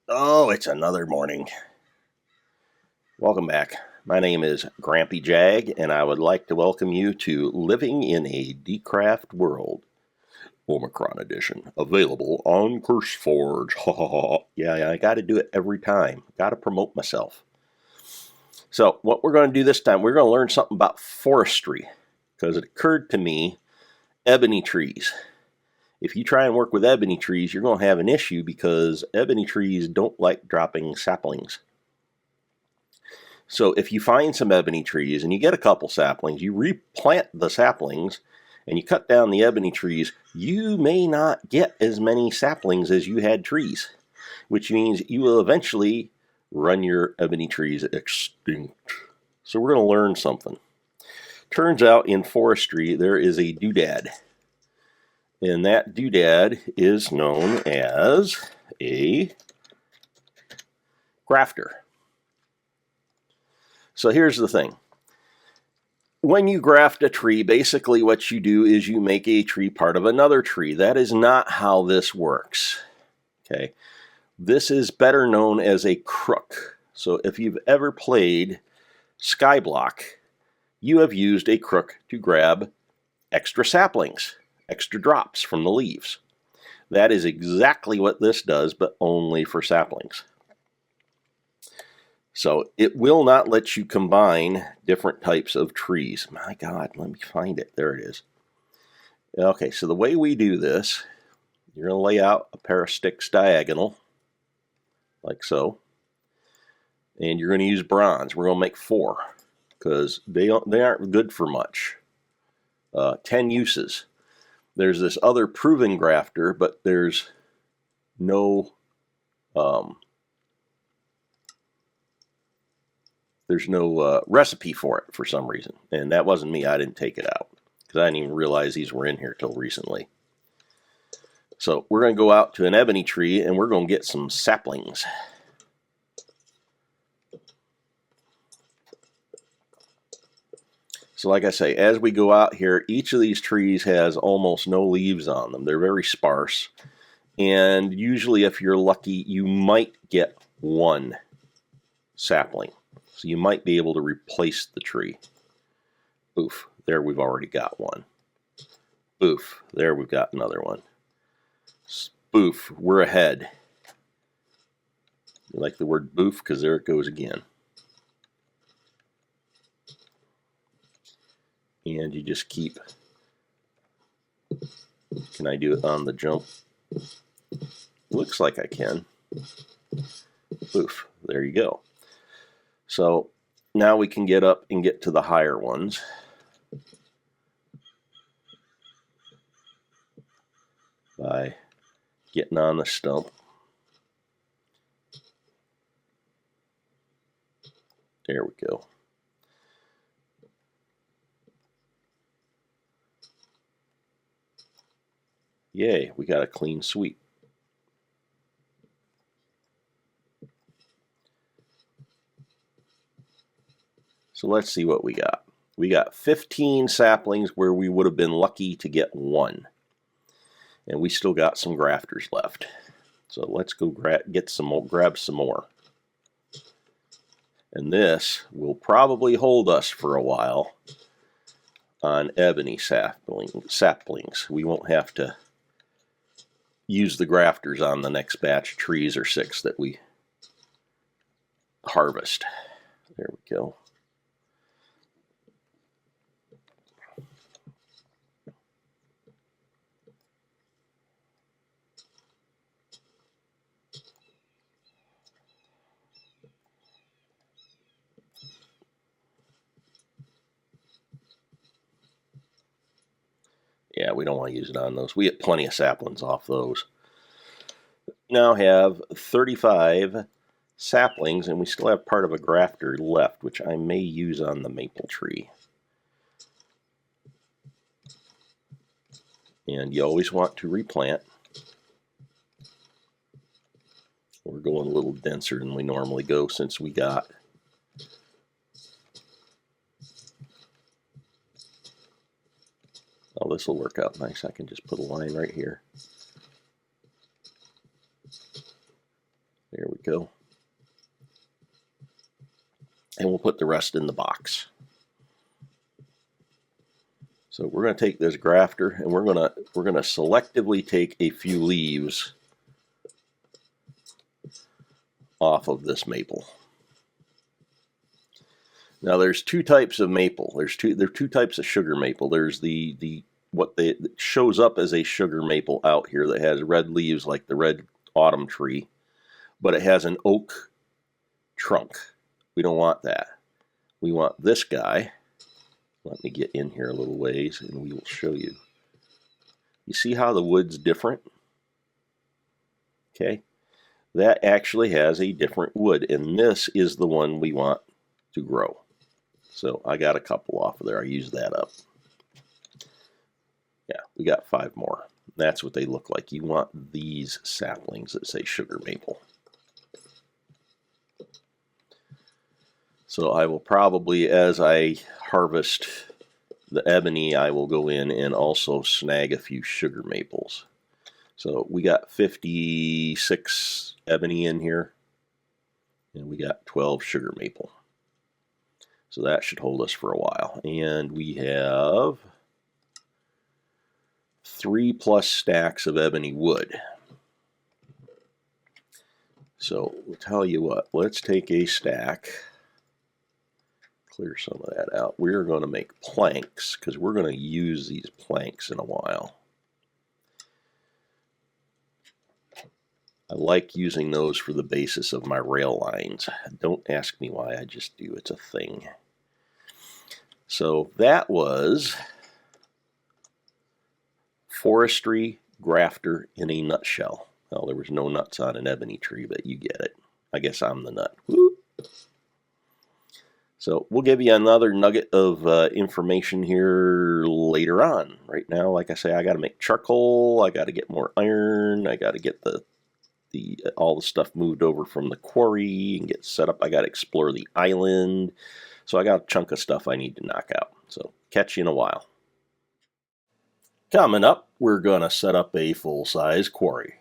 Oh, it's another morning. Welcome back. My name is GrampyJAG, and I would like to welcome you to Living in a Dcraft World, Omicron Edition, available on CurseForge. Yeah, I got to do it every time. Got to promote myself. So what we're going to do this time, we're going to learn something about forestry, because it occurred to me, ebony trees. If you try and work with ebony trees, you're going to have an issue because ebony trees don't like dropping saplings. So if you find some ebony trees and you get a couple saplings, you replant the saplings and you cut down the ebony trees, you may not get as many saplings as you had trees, which means you will eventually run your ebony trees extinct. So we're going to learn something. Turns out in forestry there is a doodad. And that doodad is known as a grafter. So here's the thing. When you graft a tree, basically what you do is you make a tree part of another tree. That is not how this works. Okay. This is better known as a crook. So if you've ever played Skyblock, you have used a crook to grab extra saplings, extra drops from the leaves. That is exactly what this does, but only for saplings. So it will not let you combine different types of trees. My God, let me find it. There it is. Okay, so the way we do this, you're going to lay out a pair of sticks diagonal, like so. And you're going to use bronze. We're going to make 4, because they aren't good for much. 10 uses. There's this other proven grafter, but there's no recipe for it for some reason. And that wasn't me. I didn't take it out because I didn't even realize these were in here till recently. So we're going to go out to an ebony tree and we're going to get some saplings. So like I say, as we go out here, each of these trees has almost no leaves on them. They're very sparse. And usually if you're lucky, you might get one sapling. So you might be able to replace the tree. Oof, there we've already got one. Oof, there we've got another one. Spoof, we're ahead. You like the word boof? Because there it goes again. And you just keep. Can I do it on the jump? Looks like I can. Oof, there you go. So now we can get up and get to the higher ones. By getting on the stump. There we go. Yay, we got a clean sweep. So let's see what we got. We got 15 saplings where we would have been lucky to get 1. And we still got some grafters left. So let's go get some more, grab some more. And this will probably hold us for a while on ebony saplings. We won't have to use the grafters on the next batch of trees or 6 that we harvest. There we go. Yeah, we don't want to use it on those. We get plenty of saplings off those. Now have 35 saplings, and we still have part of a grafter left, which I may use on the maple tree. And you always want to replant. We're going a little denser than we normally go since we got this will work out nice. I can just put a line right here. There we go. And we'll put the rest in the box. So we're going to take this grafter and we're going to selectively take a few leaves off of this maple. Now there's two types of maple. There are two types of sugar maple. There's what shows up as a sugar maple out here that has red leaves like the red autumn tree, but it has an oak trunk. We don't want that. We want this guy. Let me get in here a little ways and we will show you. You see how the wood's different? Okay. That actually has a different wood, and this is the one we want to grow. So I got a couple off of there. I used that up. Yeah, we got 5 more. That's what they look like. You want these saplings that say sugar maple. So I will probably, as I harvest the ebony, I will go in and also snag a few sugar maples. So we got 56 ebony in here, and we got 12 sugar maple. So that should hold us for a while. And we have 3+ stacks of ebony wood. So I'll tell you what, let's take a stack, clear some of that out. We're going to make planks because we're going to use these planks in a while. I like using those for the basis of my rail lines. Don't ask me why, I just do. It's a thing. So that was Forestry Grafter in a nutshell. Well, there was no nuts on an ebony tree, but you get it. I guess I'm the nut. Woo! So we'll give you another nugget of information here later on. Right now, like I say, I got to make charcoal. I got to get more iron. I got to get all the stuff moved over from the quarry and get set up. I got to explore the island. So I got a chunk of stuff I need to knock out. So catch you in a while. Coming up, we're going to set up a full-size quarry.